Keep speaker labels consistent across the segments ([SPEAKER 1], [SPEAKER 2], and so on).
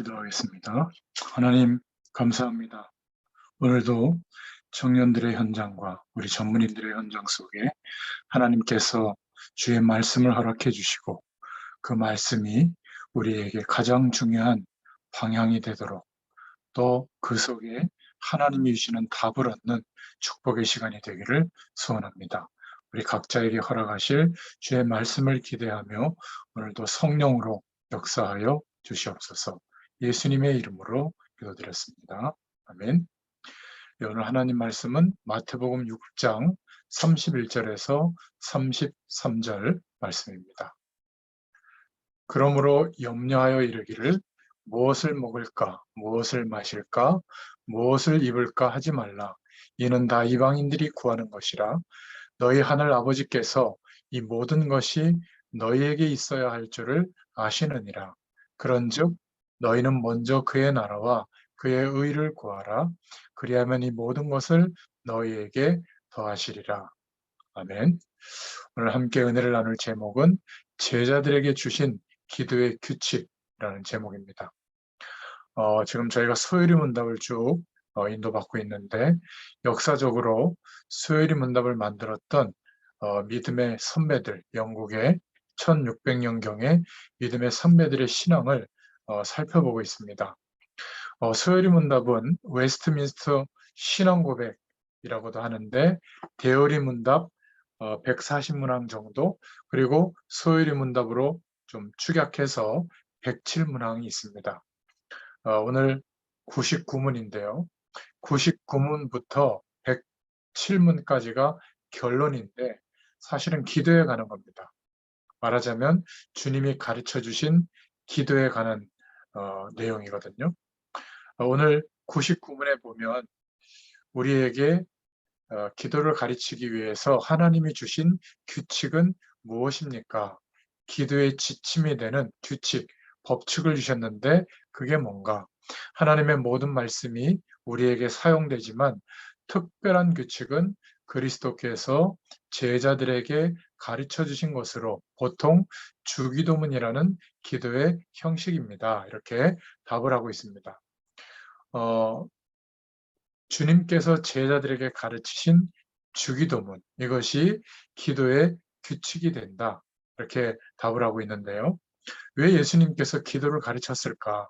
[SPEAKER 1] 기도하겠습니다. 하나님, 감사합니다. 오늘도 청년들의 현장과 우리 전문인들의 현장 속에 하나님께서 주의 말씀을 허락해 주시고 그 말씀이 우리에게 가장 중요한 방향이 되도록 또 그 속에 하나님이 주시는 답을 얻는 축복의 시간이 되기를 소원합니다. 우리 각자에게 허락하실 주의 말씀을 기대하며 오늘도 성령으로 역사하여 주시옵소서. 예수님의 이름으로 기도드렸습니다. 아멘. 네, 오늘 하나님 말씀은 마태복음 6장 31절에서 33절 말씀입니다. 그러므로 염려하여 이르기를 무엇을 먹을까, 무엇을 마실까, 무엇을 입을까 하지 말라. 이는 다 이방인들이 구하는 것이라. 너희 하늘 아버지께서 이 모든 것이 너희에게 있어야 할 줄을 아시느니라. 그런즉 너희는 먼저 그의 나라와 그의 의를 구하라. 그리하면 이 모든 것을 너희에게 더하시리라. 아멘. 오늘 함께 은혜를 나눌 제목은 제자들에게 주신 기도의 규칙이라는 제목입니다. 지금 저희가 소요리 문답을 쭉 인도받고 있는데 역사적으로 소요리 문답을 만들었던 믿음의 선배들, 영국의 1600년경의 믿음의 선배들의 신앙을 살펴보고 있습니다. 소요리 문답은 웨스트민스터 신앙 고백이라고도 하는데 대요리 문답 140문항 정도, 그리고 소요리 문답으로 좀 축약해서 107문항이 있습니다. 오늘 99문인데요. 99문부터 107문까지가 결론인데 사실은 기도에 관한 겁니다. 말하자면 주님이 가르쳐 주신 기도에 관한 내용이거든요. 오늘 99문에 보면 우리에게 기도를 가르치기 위해서 하나님이 주신 규칙은 무엇입니까? 기도의 지침이 되는 규칙, 법칙을 주셨는데 그게 뭔가? 하나님의 모든 말씀이 우리에게 사용되지만 특별한 규칙은 그리스도께서 제자들에게 가르쳐 주신 것으로 보통 주기도문이라는 기도의 형식입니다. 이렇게 답을 하고 있습니다. 주님께서 제자들에게 가르치신 주기도문, 이것이 기도의 규칙이 된다. 이렇게 답을 하고 있는데요. 왜 예수님께서 기도를 가르쳤을까?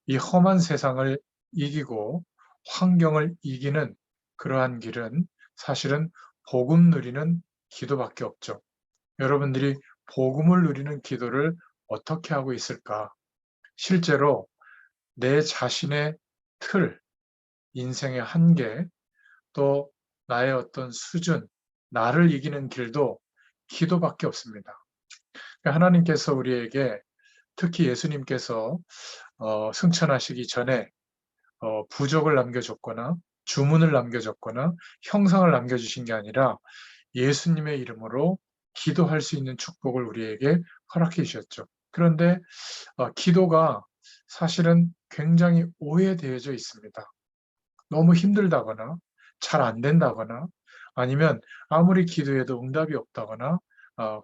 [SPEAKER 1] 이 험한 세상을 이기고 환경을 이기는 그러한 길은 사실은 복음 누리는 기도밖에 없죠. 여러분들이 복음을 누리는 기도를 어떻게 하고 있을까? 실제로 내 자신의 틀, 인생의 한계, 또 나의 어떤 수준, 나를 이기는 길도 기도밖에 없습니다. 하나님께서 우리에게 특히 예수님께서 승천하시기 전에 부적을 남겨줬거나 주문을 남겨줬거나 형상을 남겨주신 게 아니라 예수님의 이름으로 기도할 수 있는 축복을 우리에게 허락해 주셨죠. 그런데 기도가 사실은 굉장히 오해되어져 있습니다. 너무 힘들다거나 잘 안 된다거나 아니면 아무리 기도해도 응답이 없다거나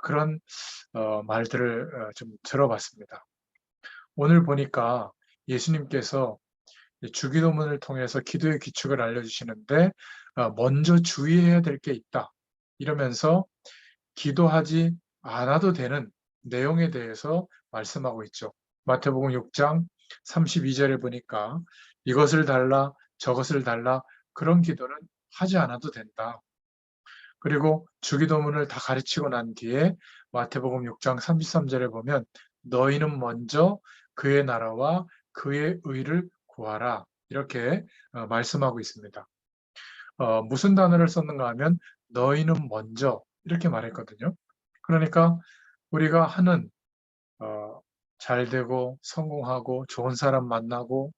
[SPEAKER 1] 그런 말들을 좀 들어봤습니다. 오늘 보니까 예수님께서 주기도문을 통해서 기도의 규칙을 알려주시는데 먼저 주의해야 될 게 있다. 이러면서 기도하지 않아도 되는 내용에 대해서 말씀하고 있죠. 마태복음 6장 32절에 보니까 이것을 달라 저것을 달라 그런 기도는 하지 않아도 된다. 그리고 주기도문을 다 가르치고 난 뒤에 마태복음 6장 33절에 보면 너희는 먼저 그의 나라와 그의 의를 구하라. 이렇게 말씀하고 있습니다. 무슨 단어를 썼는가 하면 너희는 먼저 이렇게 말했거든요. 그러니까 우리가 하는 잘 되고 성공하고 좋은 사람 만나고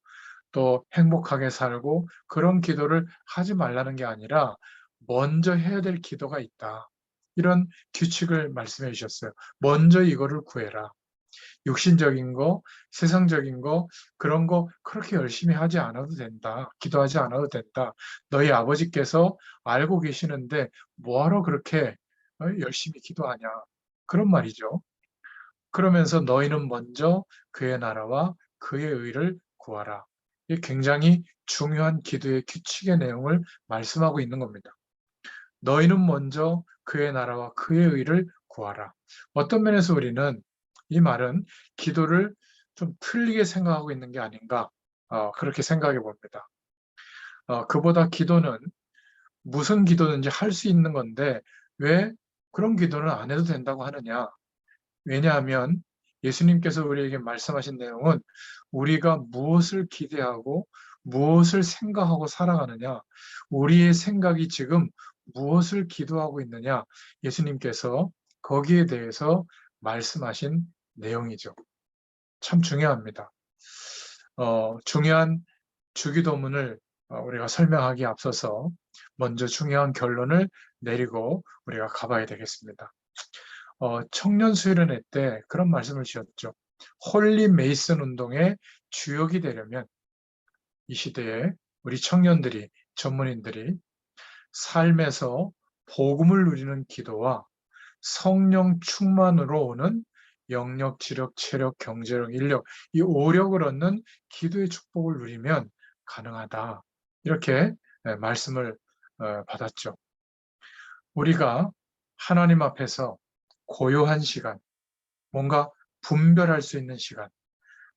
[SPEAKER 1] 또 행복하게 살고 그런 기도를 하지 말라는 게 아니라 먼저 해야 될 기도가 있다. 이런 규칙을 말씀해 주셨어요. 먼저 이거를 구해라. 육신적인 거, 세상적인 거, 그런 거 그렇게 열심히 하지 않아도 된다. 기도하지 않아도 된다. 너희 아버지께서 알고 계시는데 뭐하러 그렇게 열심히 기도하냐. 그런 말이죠. 그러면서 너희는 먼저 그의 나라와 그의 의를 구하라. 이 굉장히 중요한 기도의 규칙의 내용을 말씀하고 있는 겁니다. 너희는 먼저 그의 나라와 그의 의를 구하라. 어떤 면에서 우리는 이 말은 기도를 좀 틀리게 생각하고 있는 게 아닌가, 그렇게 생각해 봅니다. 그보다 기도는 무슨 기도든지 할 수 있는 건데 왜 그런 기도는 안 해도 된다고 하느냐? 왜냐하면 예수님께서 우리에게 말씀하신 내용은 우리가 무엇을 기대하고 무엇을 생각하고 살아가느냐, 우리의 생각이 지금 무엇을 기도하고 있느냐, 예수님께서 거기에 대해서 말씀하신 내용이죠. 참 중요합니다. 중요한 주기도문을 우리가 설명하기에 앞서서 먼저 중요한 결론을 내리고 우리가 가봐야 되겠습니다. 청년 수련회 때 그런 말씀을 주셨죠. 홀리 메이슨 운동의 주역이 되려면 이 시대에 우리 청년들이, 전문인들이 삶에서 복음을 누리는 기도와 성령 충만으로 오는 영력, 지력, 체력, 경제력, 인력, 이 5력을 얻는 기도의 축복을 누리면 가능하다. 이렇게 말씀을 받았죠. 우리가 하나님 앞에서 고요한 시간, 뭔가 분별할 수 있는 시간,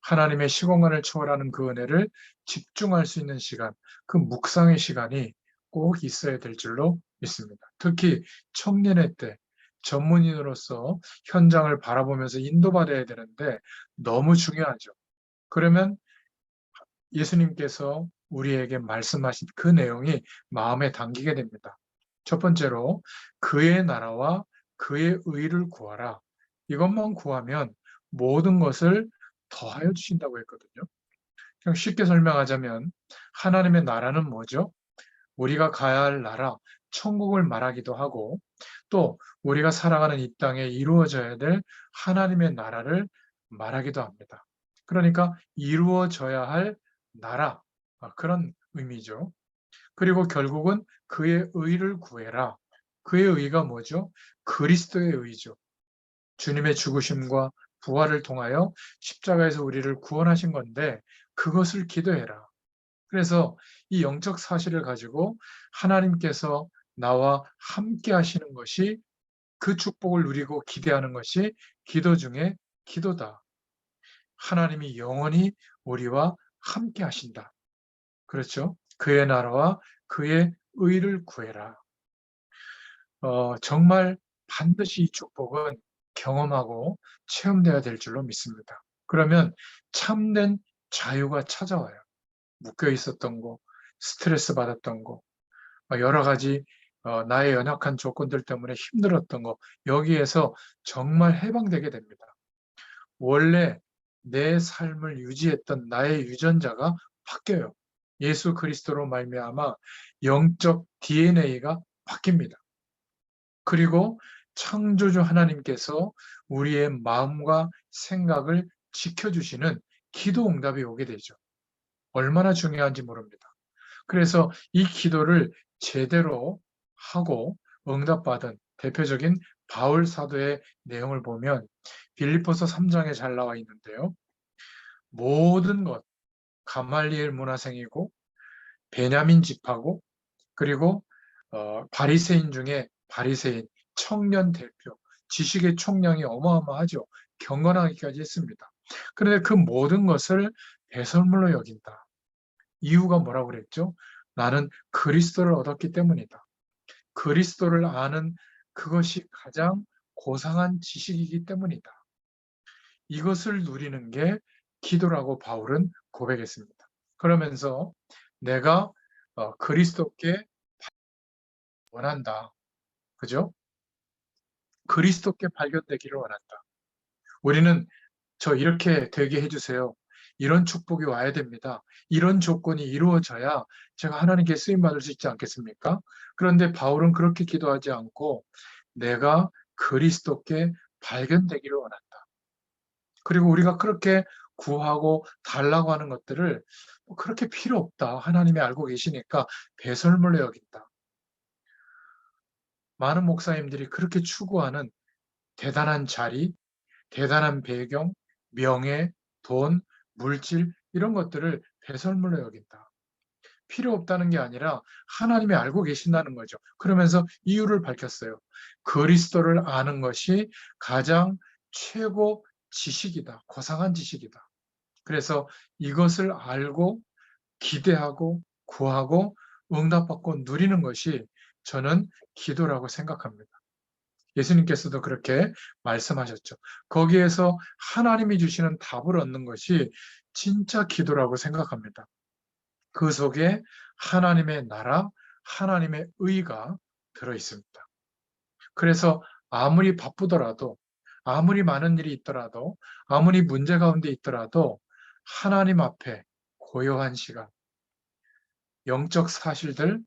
[SPEAKER 1] 하나님의 시공간을 초월하는 그 은혜를 집중할 수 있는 시간, 그 묵상의 시간이 꼭 있어야 될 줄로 믿습니다. 특히 청년의 때 전문인으로서 현장을 바라보면서 인도받아야 되는데 너무 중요하죠. 그러면 예수님께서 우리에게 말씀하신 그 내용이 마음에 담기게 됩니다. 첫 번째로 그의 나라와 그의 의를 구하라. 이것만 구하면 모든 것을 더하여 주신다고 했거든요. 그냥 쉽게 설명하자면 하나님의 나라는 뭐죠? 우리가 가야 할 나라, 천국을 말하기도 하고 또 우리가 살아가는 이 땅에 이루어져야 될 하나님의 나라를 말하기도 합니다. 그러니까 이루어져야 할 나라, 그런 의미죠. 그리고 결국은 그의 의를 구해라. 그의 의가 뭐죠? 그리스도의 의죠. 주님의 죽으심과 부활을 통하여 십자가에서 우리를 구원하신 건데 그것을 기도해라. 그래서 이 영적 사실을 가지고 하나님께서 나와 함께 하시는 것이 그 축복을 누리고 기대하는 것이 기도 중에 기도다. 하나님이 영원히 우리와 함께 하신다. 그렇죠? 그의 나라와 그의 의를 구해라. 정말 반드시 이 축복은 경험하고 체험돼야 될 줄로 믿습니다. 그러면 참된 자유가 찾아와요. 묶여 있었던 거, 스트레스 받았던 거, 여러 가지 나의 연약한 조건들 때문에 힘들었던 거, 여기에서 정말 해방되게 됩니다. 원래 내 삶을 유지했던 나의 유전자가 바뀌어요. 예수 그리스도로 말미암아 영적 DNA가 바뀝니다. 그리고 창조주 하나님께서 우리의 마음과 생각을 지켜주시는 기도 응답이 오게 되죠. 얼마나 중요한지 모릅니다. 그래서 이 기도를 제대로 하고 응답받은 대표적인 바울 사도의 내용을 보면 빌립보서 3장에 잘 나와 있는데요. 모든 것, 가말리엘 문화생이고 베냐민 집하고 그리고 바리새인 중에 바리새인, 청년 대표, 지식의 총량이 어마어마하죠. 경건하기까지 했습니다. 그런데 그 모든 것을 배설물로 여긴다. 이유가 뭐라고 그랬죠? 나는 그리스도를 얻었기 때문이다. 그리스도를 아는 그것이 가장 고상한 지식이기 때문이다. 이것을 누리는 게 기도라고 바울은 고백했습니다. 그러면서 내가 그리스도께 원한다. 그죠? 그리스도께 발견되기를 원한다. 우리는 저 이렇게 되게 해주세요. 이런 축복이 와야 됩니다. 이런 조건이 이루어져야 제가 하나님께 쓰임받을 수 있지 않겠습니까? 그런데 바울은 그렇게 기도하지 않고 내가 그리스도께 발견되기를 원한다. 그리고 우리가 그렇게 구하고 달라고 하는 것들을 그렇게 필요 없다. 하나님이 알고 계시니까 배설물로 여긴다. 많은 목사님들이 그렇게 추구하는 대단한 자리, 대단한 배경, 명예, 돈, 물질 이런 것들을 배설물로 여긴다. 필요 없다는 게 아니라 하나님이 알고 계신다는 거죠. 그러면서 이유를 밝혔어요. 그리스도를 아는 것이 가장 최고 지식이다. 고상한 지식이다. 그래서 이것을 알고 기대하고 구하고 응답받고 누리는 것이 저는 기도라고 생각합니다. 예수님께서도 그렇게 말씀하셨죠. 거기에서 하나님이 주시는 답을 얻는 것이 진짜 기도라고 생각합니다. 그 속에 하나님의 나라, 하나님의 의가 들어 있습니다. 그래서 아무리 바쁘더라도, 아무리 많은 일이 있더라도, 아무리 문제 가운데 있더라도 하나님 앞에 고요한 시간, 영적 사실들,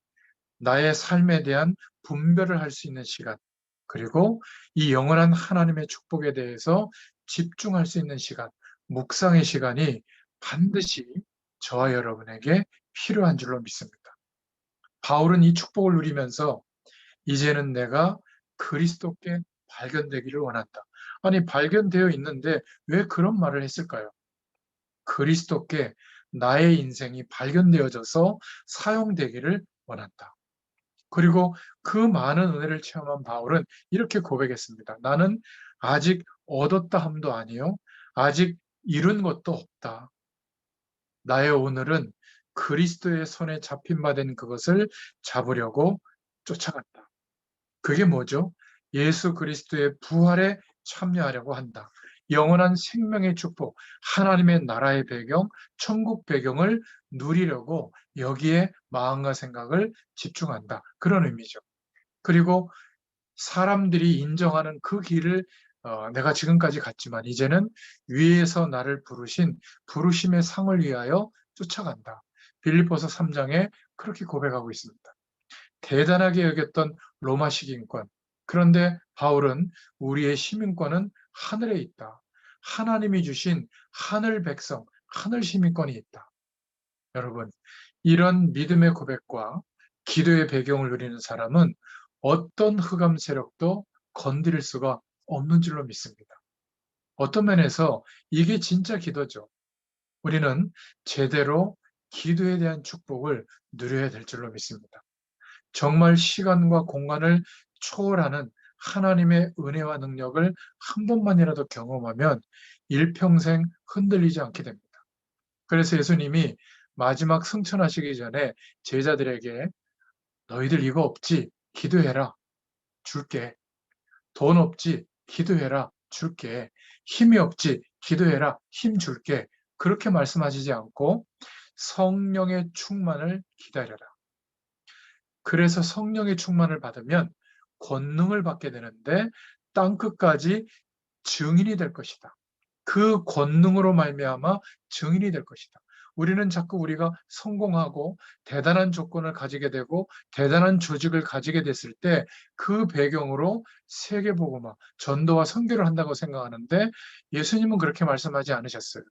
[SPEAKER 1] 나의 삶에 대한 분별을 할 수 있는 시간, 그리고 이 영원한 하나님의 축복에 대해서 집중할 수 있는 시간, 묵상의 시간이 반드시 저와 여러분에게 필요한 줄로 믿습니다. 바울은 이 축복을 누리면서 이제는 내가 그리스도께 발견되기를 원한다. 아니, 발견되어 있는데 왜 그런 말을 했을까요? 그리스도께 나의 인생이 발견되어져서 사용되기를 원한다. 그리고 그 많은 은혜를 체험한 바울은 이렇게 고백했습니다. 나는 아직 얻었다 함도 아니요. 아직 이룬 것도 없다. 나의 오늘은 그리스도의 손에 잡힌 바 된 그것을 잡으려고 쫓아간다. 그게 뭐죠? 예수 그리스도의 부활에 참여하려고 한다. 영원한 생명의 축복, 하나님의 나라의 배경, 천국 배경을 누리려고 여기에 마음과 생각을 집중한다. 그런 의미죠. 그리고 사람들이 인정하는 그 길을 내가 지금까지 갔지만 이제는 위에서 나를 부르신 부르심의 상을 위하여 쫓아간다. 빌립보서 3장에 그렇게 고백하고 있습니다. 대단하게 여겼던 로마 식인권. 그런데 바울은 우리의 시민권은 하늘에 있다. 하나님이 주신 하늘 백성, 하늘 시민권이 있다. 여러분, 이런 믿음의 고백과 기도의 배경을 누리는 사람은 어떤 흑암 세력도 건드릴 수가 없는 줄로 믿습니다. 어떤 면에서 이게 진짜 기도죠. 우리는 제대로 기도에 대한 축복을 누려야 될 줄로 믿습니다. 정말 시간과 공간을 초월하는 하나님의 은혜와 능력을 한 번만이라도 경험하면 일평생 흔들리지 않게 됩니다. 그래서 예수님이 마지막 승천하시기 전에 제자들에게 너희들 이거 없지? 기도해라. 줄게. 돈 없지? 기도해라. 줄게. 힘이 없지? 기도해라. 힘 줄게. 그렇게 말씀하시지 않고 성령의 충만을 기다려라. 그래서 성령의 충만을 받으면 권능을 받게 되는데 땅끝까지 증인이 될 것이다. 그 권능으로 말미암아 증인이 될 것이다. 우리는 자꾸 우리가 성공하고 대단한 조건을 가지게 되고 대단한 조직을 가지게 됐을 때 그 배경으로 세계복음화, 전도와 선교를 한다고 생각하는데 예수님은 그렇게 말씀하지 않으셨어요.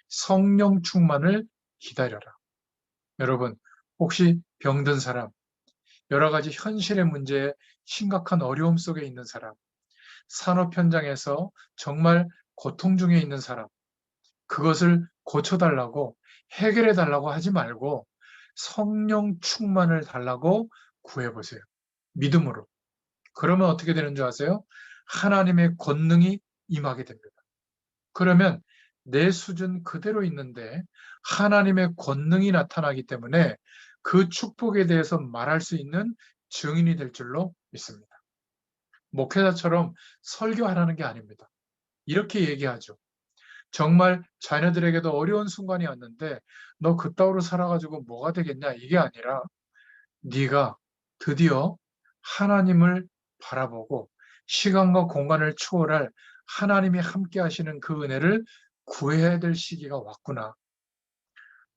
[SPEAKER 1] 성령 충만을 기다려라. 여러분, 혹시 병든 사람, 여러 가지 현실의 문제에 심각한 어려움 속에 있는 사람, 산업 현장에서 정말 고통 중에 있는 사람, 그것을 고쳐달라고 해결해달라고 하지 말고 성령 충만을 달라고 구해보세요. 믿음으로. 그러면 어떻게 되는 줄 아세요? 하나님의 권능이 임하게 됩니다. 그러면 내 수준 그대로 있는데 하나님의 권능이 나타나기 때문에 그 축복에 대해서 말할 수 있는 증인이 될 줄로 믿습니다. 목회자처럼 설교하라는 게 아닙니다. 이렇게 얘기하죠. 정말 자녀들에게도 어려운 순간이 왔는데 너 그따위로 살아가지고 뭐가 되겠냐 이게 아니라 네가 드디어 하나님을 바라보고 시간과 공간을 초월할 하나님이 함께 하시는 그 은혜를 구해야 될 시기가 왔구나.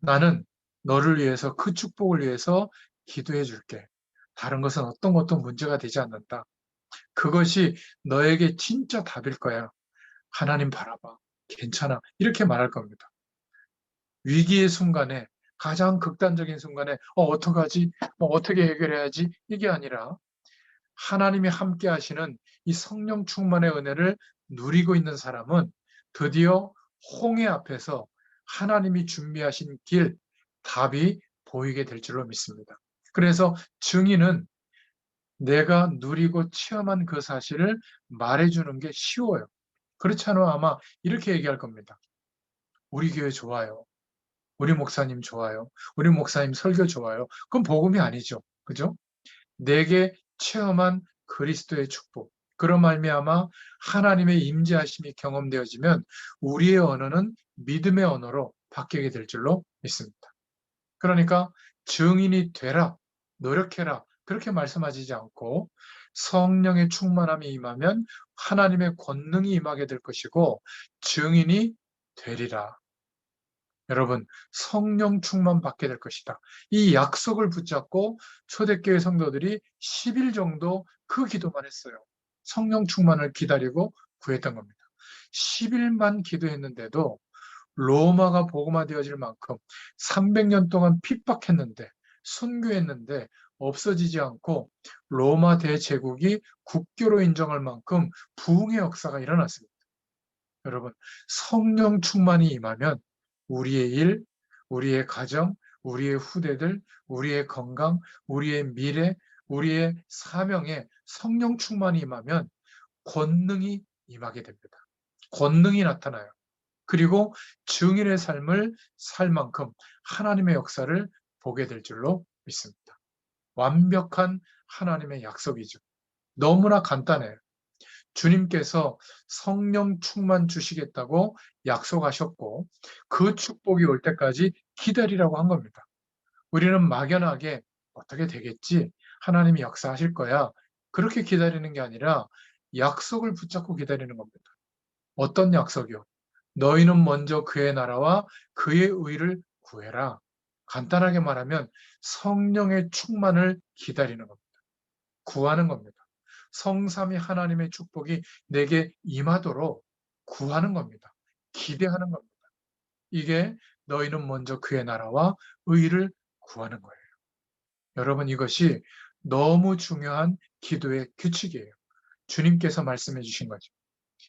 [SPEAKER 1] 나는 너를 위해서 그 축복을 위해서 기도해 줄게. 다른 것은 어떤 것도 문제가 되지 않는다. 그것이 너에게 진짜 답일 거야. 하나님 바라봐. 괜찮아. 이렇게 말할 겁니다. 위기의 순간에 가장 극단적인 순간에 어떡하지? 어떻게 해결해야지? 이게 아니라 하나님이 함께 하시는 이 성령 충만의 은혜를 누리고 있는 사람은 드디어 홍해 앞에서 하나님이 준비하신 길, 답이 보이게 될 줄로 믿습니다. 그래서 증인은 내가 누리고 체험한 그 사실을 말해주는 게 쉬워요. 그렇지 않으면 아마 이렇게 얘기할 겁니다. 우리 교회 좋아요. 우리 목사님 좋아요. 우리 목사님 설교 좋아요. 그건 복음이 아니죠. 그죠? 내게 체험한 그리스도의 축복. 그런 말미암아 하나님의 임재하심이 경험되어지면 우리의 언어는 믿음의 언어로 바뀌게 될 줄로 믿습니다. 그러니까 증인이 되라, 노력해라 그렇게 말씀하시지 않고 성령의 충만함이 임하면 하나님의 권능이 임하게 될 것이고 증인이 되리라. 여러분, 성령 충만 받게 될 것이다. 이 약속을 붙잡고 초대교회 성도들이 10일 정도 그 기도만 했어요. 성령 충만을 기다리고 구했던 겁니다. 10일만 기도했는데도 로마가 복음화되어질 만큼 300년 동안 핍박했는데 순교했는데 없어지지 않고 로마 대제국이 국교로 인정할 만큼 부흥의 역사가 일어났습니다. 여러분, 성령 충만이 임하면 우리의 일, 우리의 가정, 우리의 후대들, 우리의 건강, 우리의 미래, 우리의 사명에 성령 충만이 임하면 권능이 임하게 됩니다. 권능이 나타나요. 그리고 증인의 삶을 살 만큼 하나님의 역사를 보게 될 줄로 믿습니다. 완벽한 하나님의 약속이죠. 너무나 간단해요. 주님께서 성령 충만 주시겠다고 약속하셨고 그 축복이 올 때까지 기다리라고 한 겁니다. 우리는 막연하게 어떻게 되겠지? 하나님이 역사하실 거야. 그렇게 기다리는 게 아니라 약속을 붙잡고 기다리는 겁니다. 어떤 약속이요? 너희는 먼저 그의 나라와 그의 의를 구해라. 간단하게 말하면 성령의 충만을 기다리는 겁니다. 구하는 겁니다. 성삼위 하나님의 축복이 내게 임하도록 구하는 겁니다. 기대하는 겁니다. 이게 너희는 먼저 그의 나라와 의를 구하는 거예요. 여러분, 이것이 너무 중요한 기도의 규칙이에요. 주님께서 말씀해 주신 거죠.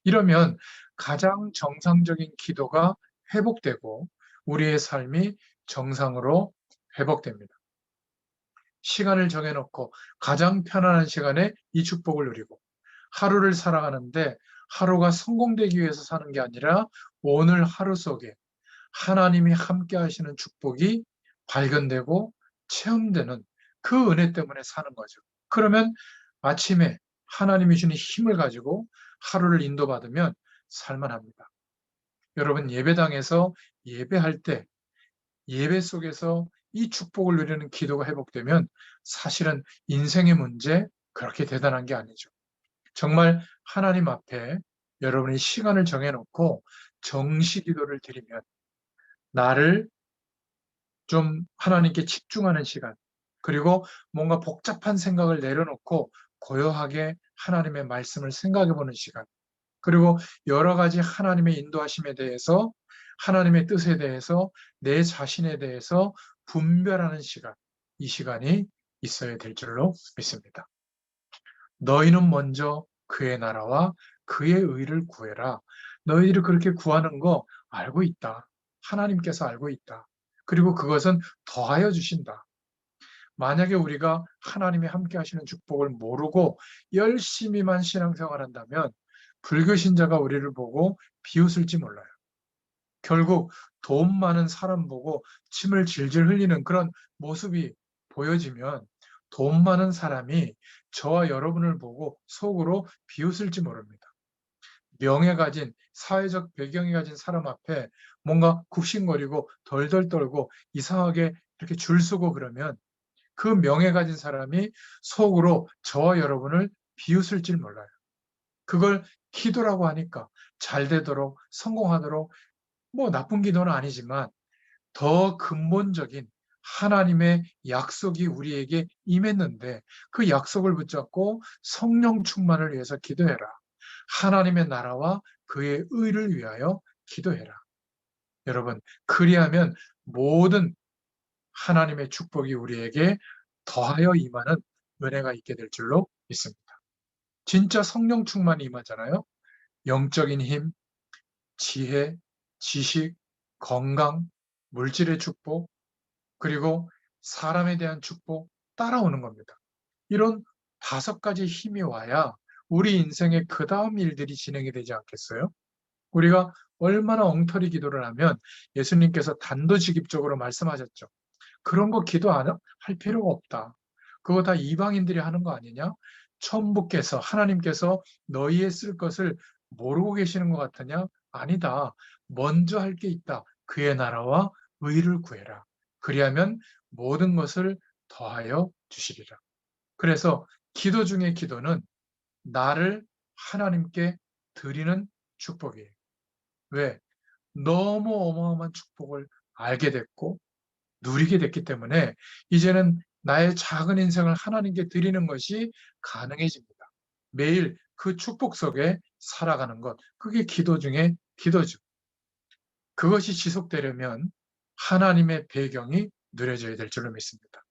[SPEAKER 1] 이러면 가장 정상적인 기도가 회복되고 우리의 삶이 정상으로 회복됩니다. 시간을 정해놓고 가장 편안한 시간에 이 축복을 누리고 하루를 살아가는데 하루가 성공되기 위해서 사는 게 아니라 오늘 하루 속에 하나님이 함께 하시는 축복이 발견되고 체험되는 그 은혜 때문에 사는 거죠. 그러면 아침에 하나님이 주는 힘을 가지고 하루를 인도받으면 살만합니다. 여러분, 예배당에서 예배할 때 예배 속에서 이 축복을 누리는 기도가 회복되면 사실은 인생의 문제 그렇게 대단한 게 아니죠. 정말 하나님 앞에 여러분이 시간을 정해놓고 정시 기도를 드리면 나를 좀 하나님께 집중하는 시간, 그리고 뭔가 복잡한 생각을 내려놓고 고요하게 하나님의 말씀을 생각해 보는 시간, 그리고 여러 가지 하나님의 인도하심에 대해서 하나님의 뜻에 대해서 내 자신에 대해서 분별하는 시간, 이 시간이 있어야 될 줄로 믿습니다. 너희는 먼저 그의 나라와 그의 의를 구해라. 너희들이 그렇게 구하는 거 알고 있다. 하나님께서 알고 있다. 그리고 그것은 더하여 주신다. 만약에 우리가 하나님이 함께 하시는 축복을 모르고 열심히만 신앙생활 한다면 불교 신자가 우리를 보고 비웃을지 몰라요. 결국 돈 많은 사람 보고 침을 질질 흘리는 그런 모습이 보여지면 돈 많은 사람이 저와 여러분을 보고 속으로 비웃을지 모릅니다. 명예 가진 사회적 배경이 가진 사람 앞에 뭔가 굽신거리고 덜덜 떨고 이상하게 이렇게 줄 서고 그러면 그 명예 가진 사람이 속으로 저와 여러분을 비웃을지 몰라요. 그걸 기도라고 하니까 잘 되도록 성공하도록 뭐 나쁜 기도는 아니지만 더 근본적인 하나님의 약속이 우리에게 임했는데 그 약속을 붙잡고 성령 충만을 위해서 기도해라. 하나님의 나라와 그의 의를 위하여 기도해라. 여러분, 그리하면 모든 하나님의 축복이 우리에게 더하여 임하는 은혜가 있게 될 줄로 믿습니다. 진짜 성령 충만이 임하잖아요. 영적인 힘, 지혜, 지식, 건강, 물질의 축복, 그리고 사람에 대한 축복 따라오는 겁니다. 이런 5가지 힘이 와야 우리 인생의 그다음 일들이 진행이 되지 않겠어요? 우리가 얼마나 엉터리 기도를 하면 예수님께서 단도직입적으로 말씀하셨죠. 그런 거 기도 안 할 필요가 없다. 그거 다 이방인들이 하는 거 아니냐? 천부께서 하나님께서 너희의 쓸 것을 모르고 계시는 것 같으냐? 아니다. 먼저 할 게 있다. 그의 나라와 의를 구해라. 그리하면 모든 것을 더하여 주시리라. 그래서 기도 중에 기도는 나를 하나님께 드리는 축복이에요. 왜? 너무 어마어마한 축복을 알게 됐고 누리게 됐기 때문에 이제는 나의 작은 인생을 하나님께 드리는 것이 가능해집니다. 매일 그 축복 속에 살아가는 것, 그게 기도 중에 기도죠. 그것이 지속되려면 하나님의 배경이 누려져야 될 줄로 믿습니다.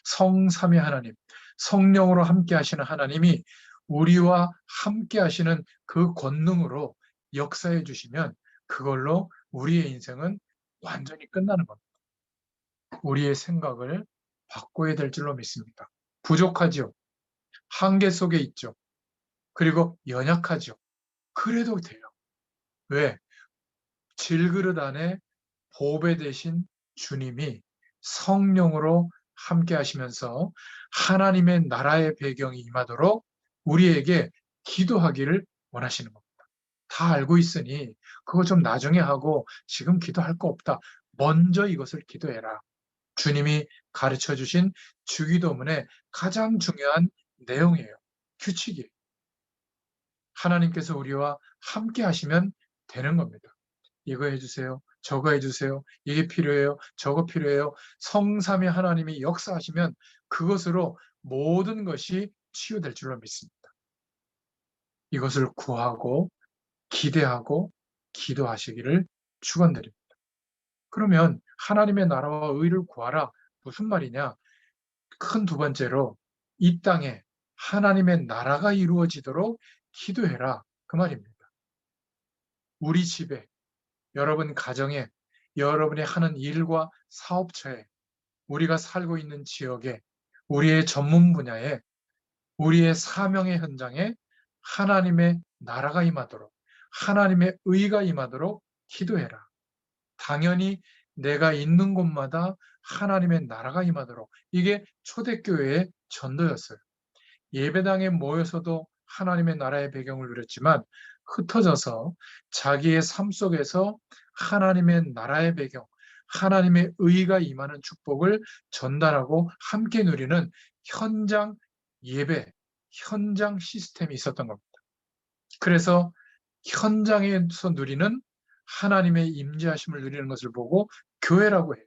[SPEAKER 1] 성삼위 하나님, 성령으로 함께 하시는 하나님이 우리와 함께 하시는 그 권능으로 역사해 주시면 그걸로 우리의 인생은 완전히 끝나는 겁니다. 우리의 생각을 바꿔야 될 줄로 믿습니다. 부족하지요. 한계 속에 있죠. 그리고 연약하죠. 그래도 돼요. 왜? 질그릇 안에 보배 되신 주님이 성령으로 함께 하시면서 하나님의 나라의 배경이 임하도록 우리에게 기도하기를 원하시는 겁니다. 다 알고 있으니 그거 좀 나중에 하고 지금 기도할 거 없다. 먼저 이것을 기도해라. 주님이 가르쳐 주신 주기도문의 가장 중요한 내용이에요. 규칙이에요. 하나님께서 우리와 함께 하시면 되는 겁니다. 이거 해주세요. 저거 해주세요. 이게 필요해요. 저거 필요해요. 성삼위 하나님이 역사하시면 그것으로 모든 것이 치유될 줄로 믿습니다. 이것을 구하고 기대하고 기도하시기를 축원드립니다. 그러면 하나님의 나라와 의를 구하라. 무슨 말이냐? 큰 두 번째로 이 땅에 하나님의 나라가 이루어지도록 기도해라. 그 말입니다. 우리 집에, 여러분 가정에, 여러분이 하는 일과 사업처에, 우리가 살고 있는 지역에, 우리의 전문 분야에, 우리의 사명의 현장에 하나님의 나라가 임하도록, 하나님의 의가 임하도록 기도해라. 당연히 내가 있는 곳마다 하나님의 나라가 임하도록. 이게 초대교회의 전도였어요. 예배당에 모여서도 하나님의 나라의 배경을 누렸지만 흩어져서 자기의 삶 속에서 하나님의 나라의 배경, 하나님의 의가 임하는 축복을 전달하고 함께 누리는 현장 예배, 현장 시스템이 있었던 겁니다. 그래서 현장에서 누리는 하나님의 임재하심을 누리는 것을 보고 교회라고 해요.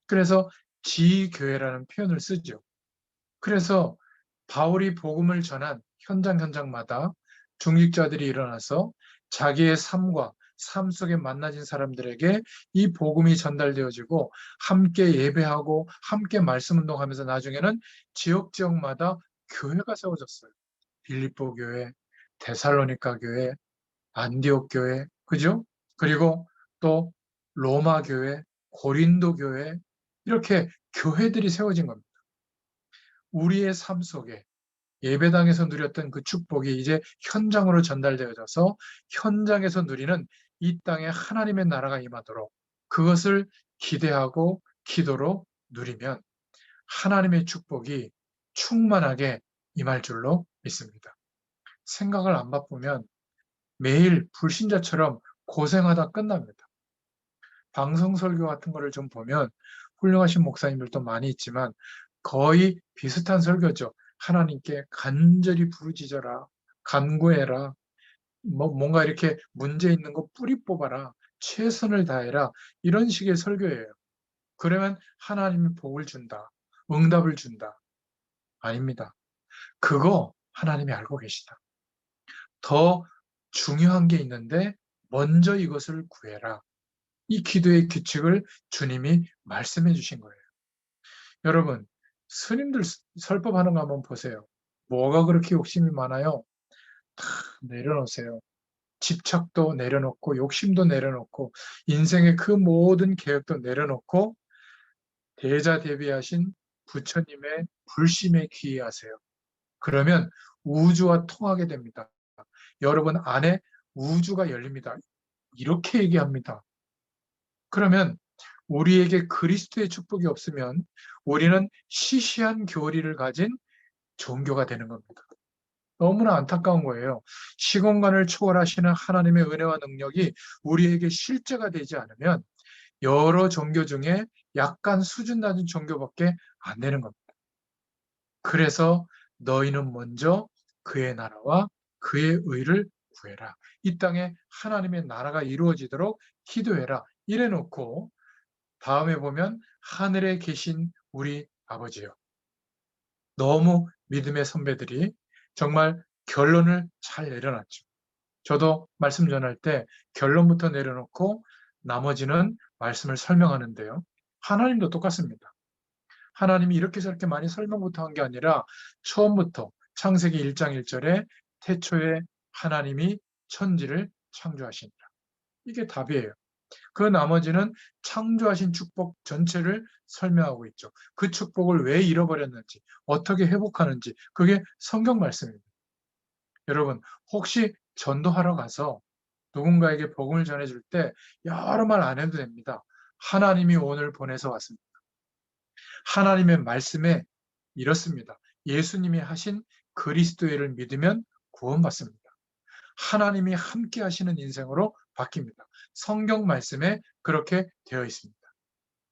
[SPEAKER 1] 그래서 지교회라는 표현을 쓰죠. 그래서 바울이 복음을 전한 현장마다 중직자들이 일어나서 자기의 삶과 삶 속에 만나진 사람들에게 이 복음이 전달되어지고 함께 예배하고 함께 말씀 운동하면서 나중에는 지역마다 교회가 세워졌어요. 빌립보 교회, 데살로니가 교회, 안디옥 교회, 그죠? 그리고 또 로마 교회, 고린도 교회, 이렇게 교회들이 세워진 겁니다. 우리의 삶 속에 예배당에서 누렸던 그 축복이 이제 현장으로 전달되어져서 현장에서 누리는 이 땅에 하나님의 나라가 임하도록 그것을 기대하고 기도로 누리면 하나님의 축복이 충만하게 임할 줄로 믿습니다. 생각을 안 바꾸면 매일 불신자처럼 고생하다 끝납니다. 방송 설교 같은 거를 좀 보면 훌륭하신 목사님들도 많이 있지만 거의 비슷한 설교죠. 하나님께 간절히 부르짖어라, 간구해라, 뭔가 이렇게 문제 있는 거 뿌리 뽑아라, 최선을 다해라, 이런 식의 설교예요. 그러면 하나님이 복을 준다, 응답을 준다. 아닙니다. 그거 하나님이 알고 계시다. 더 중요한 게 있는데 먼저 이것을 구해라. 이 기도의 규칙을 주님이 말씀해 주신 거예요. 여러분, 스님들 설법하는 거 한번 보세요. 뭐가 그렇게 욕심이 많아요? 다 내려놓으세요. 집착도 내려놓고 욕심도 내려놓고 인생의 그 모든 계획도 내려놓고 대자대비하신 부처님의 불심에 귀의하세요. 그러면 우주와 통하게 됩니다. 여러분 안에 우주가 열립니다. 이렇게 얘기합니다. 그러면 우리에게 그리스도의 축복이 없으면 우리는 시시한 교리를 가진 종교가 되는 겁니다. 너무나 안타까운 거예요. 시공간을 초월하시는 하나님의 은혜와 능력이 우리에게 실제가 되지 않으면 여러 종교 중에 약간 수준 낮은 종교밖에 안 되는 겁니다. 그래서 너희는 먼저 그의 나라와 그의 의를 구해라. 이 땅에 하나님의 나라가 이루어지도록 기도해라. 이래 놓고 다음에 보면 하늘에 계신 우리 아버지요. 너무 믿음의 선배들이 정말 결론을 잘 내려놨죠. 저도 말씀 전할 때 결론부터 내려놓고 나머지는 말씀을 설명하는데요. 하나님도 똑같습니다. 하나님이 이렇게 저렇게 많이 설명부터 한 게 아니라 처음부터 창세기 1장 1절에 태초에 하나님이 천지를 창조하시니라. 이게 답이에요. 그 나머지는 창조하신 축복 전체를 설명하고 있죠. 그 축복을 왜 잃어버렸는지, 어떻게 회복하는지, 그게 성경 말씀입니다. 여러분, 혹시 전도하러 가서 누군가에게 복음을 전해줄 때 여러 말 안 해도 됩니다. 하나님이 오늘 보내서 왔습니다. 하나님의 말씀에 이렇습니다. 예수님이 하신 그리스도를 믿으면 구원받습니다. 하나님이 함께 하시는 인생으로 바뀝니다. 성경 말씀에 그렇게 되어 있습니다.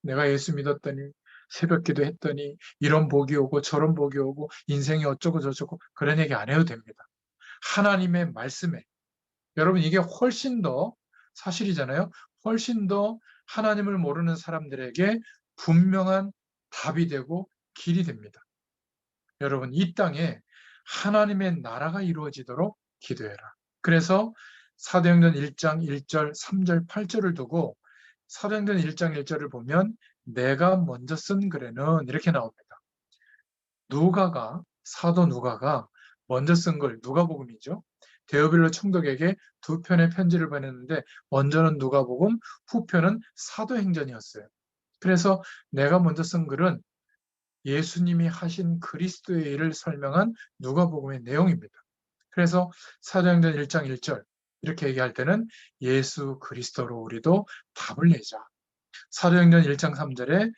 [SPEAKER 1] 내가 예수 믿었더니 새벽 기도했더니 이런 복이 오고 저런 복이 오고 인생이 어쩌고 저쩌고 그런 얘기 안 해도 됩니다. 하나님의 말씀에 여러분 이게 훨씬 더 사실이잖아요. 훨씬 더 하나님을 모르는 사람들에게 분명한 답이 되고 길이 됩니다. 여러분 이 땅에 하나님의 나라가 이루어지도록 기도해라. 그래서 사도행전 1장 1절, 3절, 8절을 두고 사도행전 1장 1절을 보면 내가 먼저 쓴 글에는 이렇게 나옵니다. 사도 누가가 먼저 쓴 글, 누가복음이죠. 데오빌로 총독에게 두 편의 편지를 보냈는데 먼저는 누가복음, 후편은 사도행전이었어요. 그래서 내가 먼저 쓴 글은 예수님이 하신 그리스도의 일을 설명한 누가복음의 내용입니다. 그래서 사도행전 1장 1절 이렇게 얘기할 때는 예수 그리스도로 우리도 답을 내자. 사도행전 1장 3절에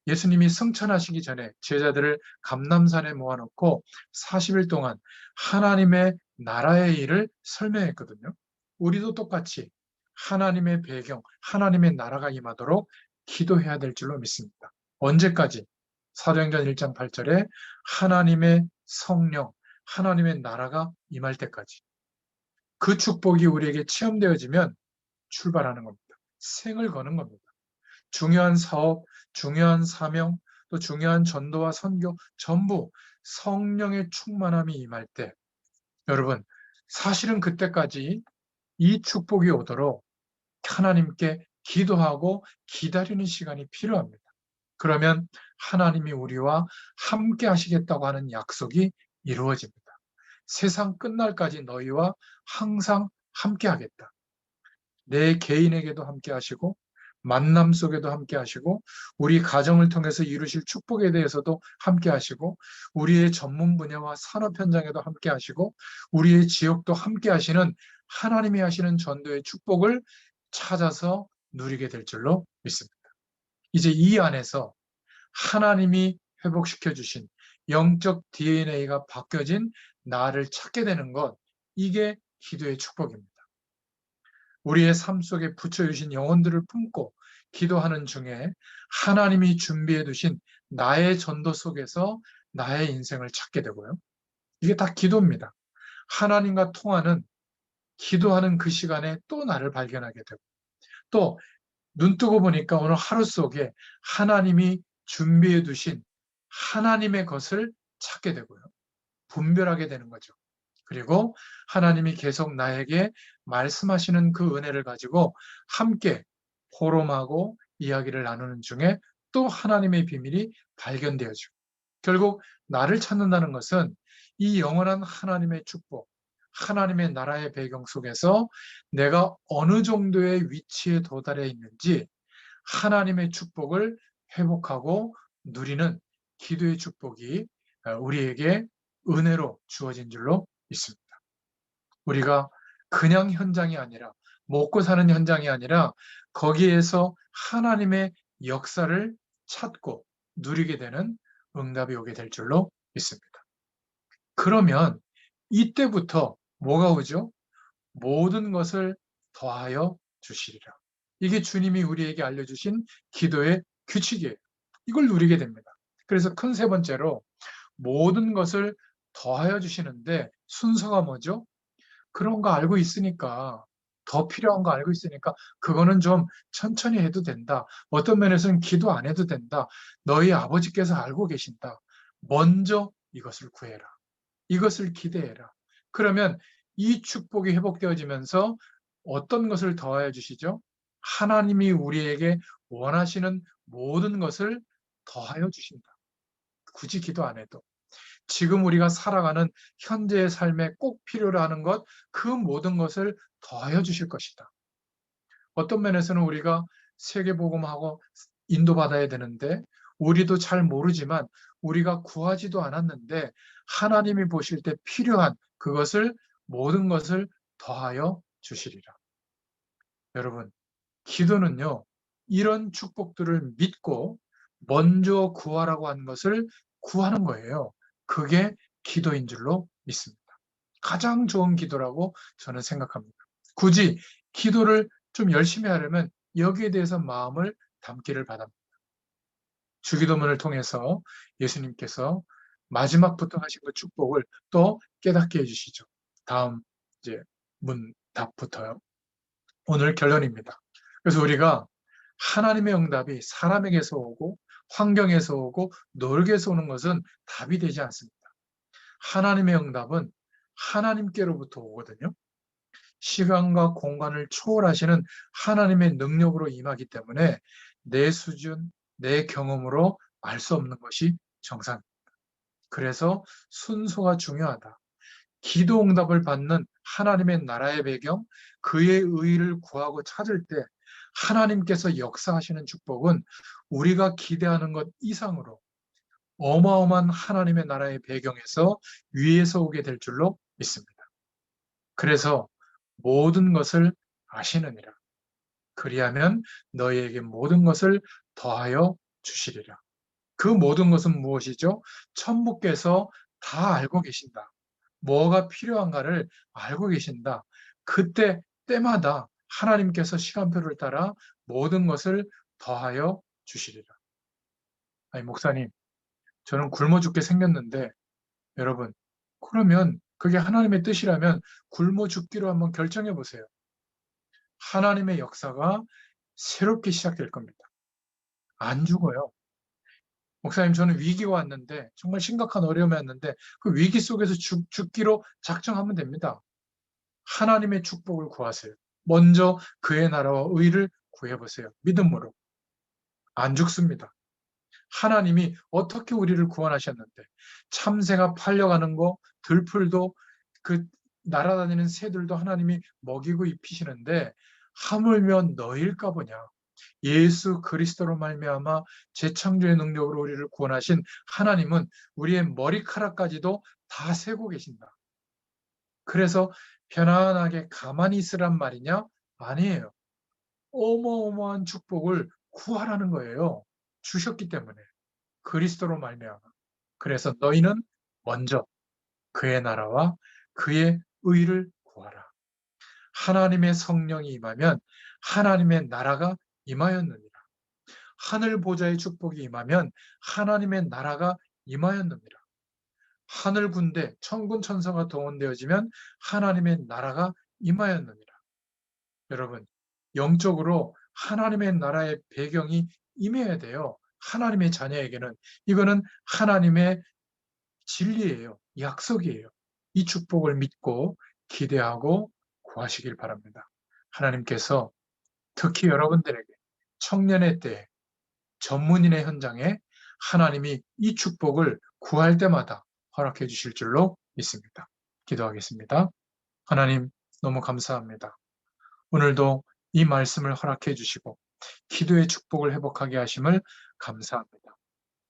[SPEAKER 1] 예수님이 승천하시기 전에 제자들을 감람산에 모아놓고 40일 동안 하나님의 나라의 일을 설명했거든요. 우리도 똑같이 하나님의 배경, 하나님의 나라가 임하도록 기도해야 될 줄로 믿습니다. 언제까지? 사도행전 1장 8절에 하나님의 성령, 하나님의 나라가 임할 때까지. 그 축복이 우리에게 체험되어지면 출발하는 겁니다. 생을 거는 겁니다. 중요한 사업, 중요한 사명, 또 중요한 전도와 선교 전부 성령의 충만함이 임할 때 여러분 사실은 그때까지 이 축복이 오도록 하나님께 기도하고 기다리는 시간이 필요합니다. 그러면 하나님이 우리와 함께 하시겠다고 하는 약속이 이루어집니다. 세상 끝날까지 너희와 항상 함께 하겠다. 내 개인에게도 함께 하시고 만남 속에도 함께 하시고 우리 가정을 통해서 이루실 축복에 대해서도 함께 하시고 우리의 전문 분야와 산업 현장에도 함께 하시고 우리의 지역도 함께 하시는 하나님이 하시는 전도의 축복을 찾아서 누리게 될 줄로 믿습니다. 이제 이 안에서 하나님이 회복시켜 주신 영적 DNA가 바뀌어진 나를 찾게 되는 것, 이게 기도의 축복입니다. 우리의 삶 속에 붙여주신 영혼들을 품고 기도하는 중에 하나님이 준비해 두신 나의 전도 속에서 나의 인생을 찾게 되고요. 이게 다 기도입니다. 하나님과 통하는 기도하는 그 시간에 또 나를 발견하게 되고 또 눈 뜨고 보니까 오늘 하루 속에 하나님이 준비해 두신 하나님의 것을 찾게 되고요. 분별하게 되는 거죠. 그리고 하나님이 계속 나에게 말씀하시는 그 은혜를 가지고 함께 포럼하고 이야기를 나누는 중에 또 하나님의 비밀이 발견되어지고 결국 나를 찾는다는 것은 이 영원한 하나님의 축복, 하나님의 나라의 배경 속에서 내가 어느 정도의 위치에 도달해 있는지 하나님의 축복을 회복하고 누리는 기도의 축복이 우리에게 은혜로 주어진 줄로 믿습니다. 우리가 그냥 현장이 아니라, 먹고 사는 현장이 아니라 거기에서 하나님의 역사를 찾고 누리게 되는 응답이 오게 될 줄로 믿습니다. 그러면 이때부터 뭐가 오죠? 모든 것을 더하여 주시리라. 이게 주님이 우리에게 알려주신 기도의 규칙이에요. 이걸 누리게 됩니다. 그래서 큰 세 번째로 모든 것을 더하여 주시는데 순서가 뭐죠? 그런 거 알고 있으니까, 더 필요한 거 알고 있으니까 그거는 좀 천천히 해도 된다. 어떤 면에서는 기도 안 해도 된다. 너희 아버지께서 알고 계신다. 먼저 이것을 구해라. 이것을 기대해라. 그러면 이 축복이 회복되어지면서 어떤 것을 더하여 주시죠? 하나님이 우리에게 원하시는 모든 것을 더하여 주신다. 굳이 기도 안 해도. 지금 우리가 살아가는 현재의 삶에 꼭 필요로 하는 것, 그 모든 것을 더하여 주실 것이다. 어떤 면에서는 우리가 세계복음하고 인도받아야 되는데 우리도 잘 모르지만 우리가 구하지도 않았는데 하나님이 보실 때 필요한 그것을, 모든 것을 더하여 주시리라. 여러분, 기도는요, 이런 축복들을 믿고 먼저 구하라고 한 것을 구하는 거예요. 그게 기도인 줄로 믿습니다. 가장 좋은 기도라고 저는 생각합니다. 굳이 기도를 좀 열심히 하려면 여기에 대해서 마음을 담기를 바랍니다. 주기도문을 통해서 예수님께서 마지막부터 하신 그 축복을 또 깨닫게 해주시죠. 다음 이제 문답부터요. 오늘 결론입니다. 그래서 우리가 하나님의 응답이 사람에게서 오고 환경에서 오고 노력에서 오는 것은 답이 되지 않습니다. 하나님의 응답은 하나님께로부터 오거든요. 시간과 공간을 초월하시는 하나님의 능력으로 임하기 때문에 내 수준, 내 경험으로 알 수 없는 것이 정상입니다. 그래서 순서가 중요하다. 기도 응답을 받는 하나님의 나라의 배경, 그의 의의를 구하고 찾을 때 하나님께서 역사하시는 축복은 우리가 기대하는 것 이상으로 어마어마한 하나님의 나라의 배경에서 위에서 오게 될 줄로 믿습니다. 그래서 모든 것을 아시느니라. 그리하면 너희에게 모든 것을 더하여 주시리라. 그 모든 것은 무엇이죠? 천부께서 다 알고 계신다. 뭐가 필요한가를 알고 계신다. 그때 때마다 하나님께서 시간표를 따라 모든 것을 더하여 주시리라. 아니, 목사님, 저는 굶어 죽게 생겼는데, 여러분, 그러면 그게 하나님의 뜻이라면 굶어 죽기로 한번 결정해 보세요. 하나님의 역사가 새롭게 시작될 겁니다. 안 죽어요. 목사님, 저는 위기가 왔는데, 정말 심각한 어려움이 왔는데, 그 위기 속에서 죽기로 작정하면 됩니다. 하나님의 축복을 구하세요. 먼저 그의 나라와 의를 구해보세요. 믿음으로. 안 죽습니다. 하나님이 어떻게 우리를 구원하셨는데, 참새가 팔려가는 거, 들풀도, 그 날아다니는 새들도 하나님이 먹이고 입히시는데 하물며 너일까 보냐. 예수 그리스도로 말미암아 재창조의 능력으로 우리를 구원하신 하나님은 우리의 머리카락까지도 다 세고 계신다. 그래서 편안하게 가만히 있으란 말이냐? 아니에요. 어마어마한 축복을 구하라는 거예요. 주셨기 때문에. 그리스도로 말미암아. 그래서 너희는 먼저 그의 나라와 그의 의를 구하라. 하나님의 성령이 임하면 하나님의 나라가 임하였느니라. 하늘 보좌의 축복이 임하면 하나님의 나라가 임하였느니라. 하늘 군대, 천군 천사가 동원되어지면 하나님의 나라가 임하였느니라. 여러분, 영적으로 하나님의 나라의 배경이 임해야 돼요. 하나님의 자녀에게는. 이거는 하나님의 진리예요. 약속이에요. 이 축복을 믿고 기대하고 구하시길 바랍니다. 하나님께서 특히 여러분들에게 청년의 때, 전문인의 현장에 하나님이 이 축복을 구할 때마다 허락해 주실 줄로 믿습니다. 기도하겠습니다. 하나님 너무 감사합니다. 오늘도 이 말씀을 허락해 주시고 기도의 축복을 회복하게 하심을 감사합니다.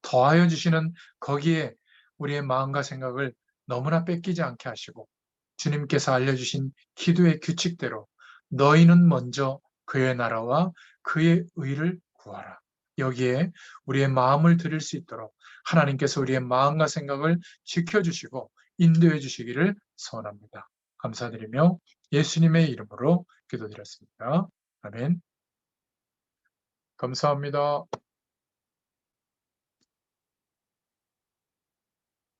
[SPEAKER 1] 더하여 주시는 거기에 우리의 마음과 생각을 너무나 뺏기지 않게 하시고 주님께서 알려주신 기도의 규칙대로 너희는 먼저 그의 나라와 그의 의를 구하라. 여기에 우리의 마음을 드릴 수 있도록 하나님께서 우리의 마음과 생각을 지켜주시고 인도해 주시기를 소원합니다. 감사드리며 예수님의 이름으로 기도드렸습니다. 아멘. 감사합니다.